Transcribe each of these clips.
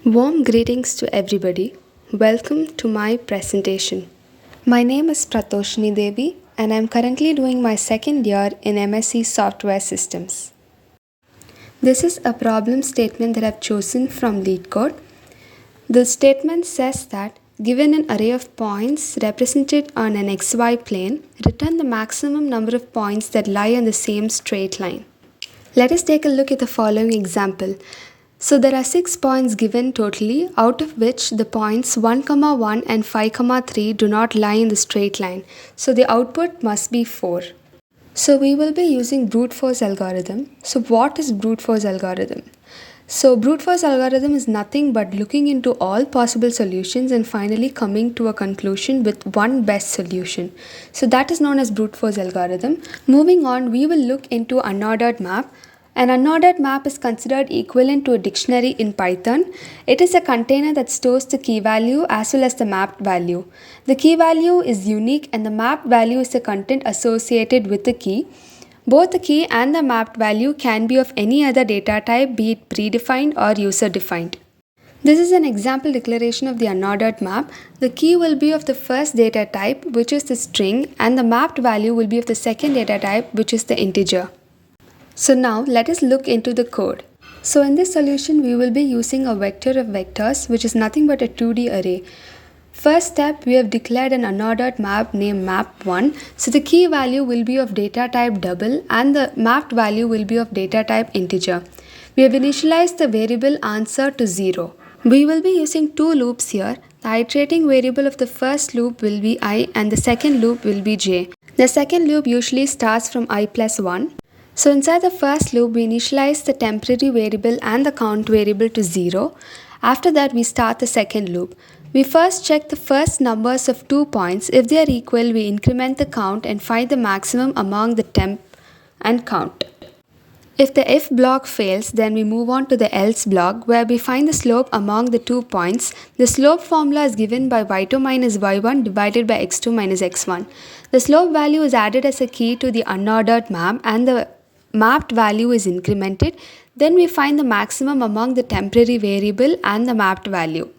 Warm greetings to everybody. Welcome to my presentation. My name is PRATHOSHINI Devi and I am currently doing my second year in MSc Software Systems. This is a problem statement that I have chosen from RECode. The statement says that given an array of points represented on an xy plane, return the maximum number of points that lie on the same straight line. Let us take a look at the following example. So there are 6 points given totally, out of which the points 1, 1 and 5, 3 do not lie in the straight line. So the output must be 4. So we will be using brute force algorithm. So what is brute force algorithm? So brute force algorithm is nothing but looking into all possible solutions and finally coming to a conclusion with one best solution. So that is known as brute force algorithm. Moving on, we will look into unordered map. An unordered map is considered equivalent to a dictionary in Python. It is a container that stores the key value as well as the mapped value. The key value is unique and the mapped value is the content associated with the key. Both the key and the mapped value can be of any other data type, be it predefined or user-defined. This is an example declaration of the unordered map. The key will be of the first data type, which is the string, and the mapped value will be of the second data type, which is the integer. So now let us look into the code. So in this solution we will be using a vector of vectors, which is nothing but a 2D array. First step, we have declared an unordered map named map1. So the key value will be of data type double and the mapped value will be of data type integer. We have initialized the variable answer to 0. We will be using two loops here. The iterating variable of the first loop will be I and the second loop will be j. The second loop usually starts from I plus 1. So inside the first loop, we initialize the temporary variable and the count variable to 0. After that, we start the second loop. We first check the first numbers of 2 points. If they are equal, we increment the count and find the maximum among the temp and count. If the if block fails, then we move on to the else block where we find the slope among the 2 points. The slope formula is given by y2 minus y1 divided by x2 minus x1. The slope value is added as a key to the unordered map and the mapped value is incremented. Then we find the maximum among the temporary variable and the mapped value.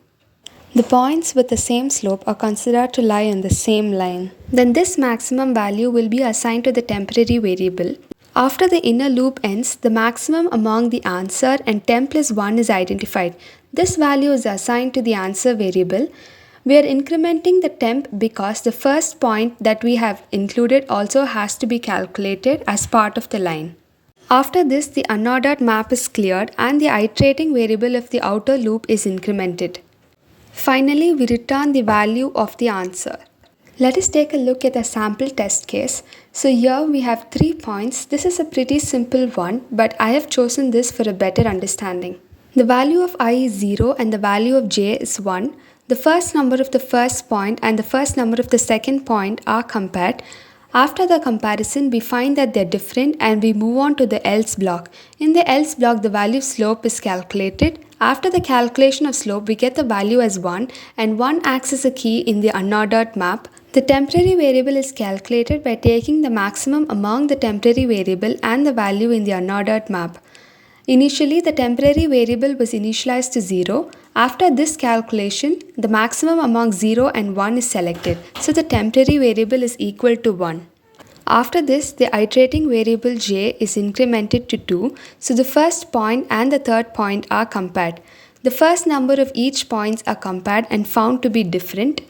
The points with the same slope are considered to lie on the same line. Then this maximum value will be assigned to the temporary variable. After the inner loop ends, the maximum among the answer and temp plus 1 is identified. This value is assigned to the answer variable. We are incrementing the temp because the first point that we have included also has to be calculated as part of the line. After this, the unordered map is cleared and the iterating variable of the outer loop is incremented. Finally, we return the value of the answer. Let us take a look at a sample test case. So here we have 3 points. This is a pretty simple one, but I have chosen this for a better understanding. The value of I is 0 and the value of j is 1. The first number of the first point and the first number of the second point are compared. After the comparison, we find that they are different and we move on to the else block. In the else block, the value of slope is calculated. After the calculation of slope, we get the value as 1 and 1 acts as a key in the unordered map. The temporary variable is calculated by taking the maximum among the temporary variable and the value in the unordered map. Initially, the temporary variable was initialized to 0. After this calculation, the maximum among 0 and 1 is selected. So the temporary variable is equal to 1. After this, the iterating variable j is incremented to 2. So the first point and the third point are compared. The first number of each points are compared and found to be different.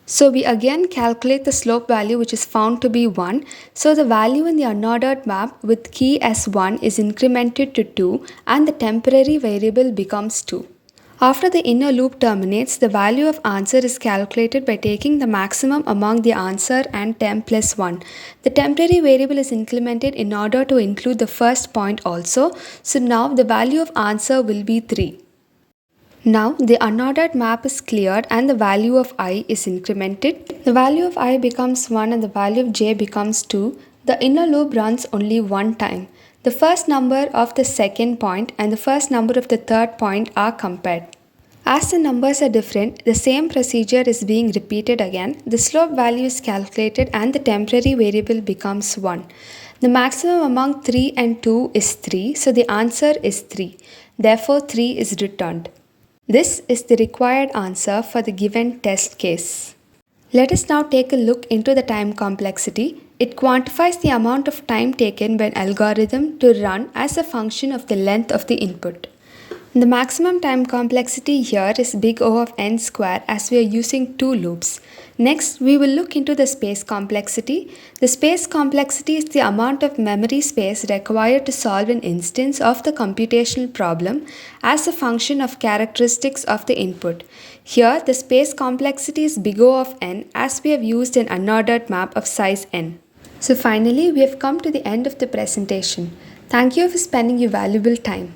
So we again calculate the slope value, which is found to be 1. So the value in the unordered map with key as 1 is incremented to 2 and the temporary variable becomes 2. After the inner loop terminates, the value of answer is calculated by taking the maximum among the answer and temp plus 1. The temporary variable is incremented in order to include the first point also. So now the value of answer will be 3. Now the unordered map is cleared and the value of I is incremented. The value of I becomes 1 and the value of j becomes 2. The inner loop runs only one time. The first number of the second point and the first number of the third point are compared. As the numbers are different, the same procedure is being repeated again. The slope value is calculated and the temporary variable becomes 1. The maximum among 3 and 2 is 3, so the answer is 3. Therefore 3 is returned. This is the required answer for the given test case. Let us now take a look into the time complexity. It quantifies the amount of time taken by an algorithm to run as a function of the length of the input. The maximum time complexity here is big O of n square as we are using 2 loops. Next, we will look into the space complexity. The space complexity is the amount of memory space required to solve an instance of the computational problem as a function of characteristics of the input. Here, the space complexity is big O of n as we have used an unordered map of size n. So finally, we have come to the end of the presentation. Thank you for spending your valuable time.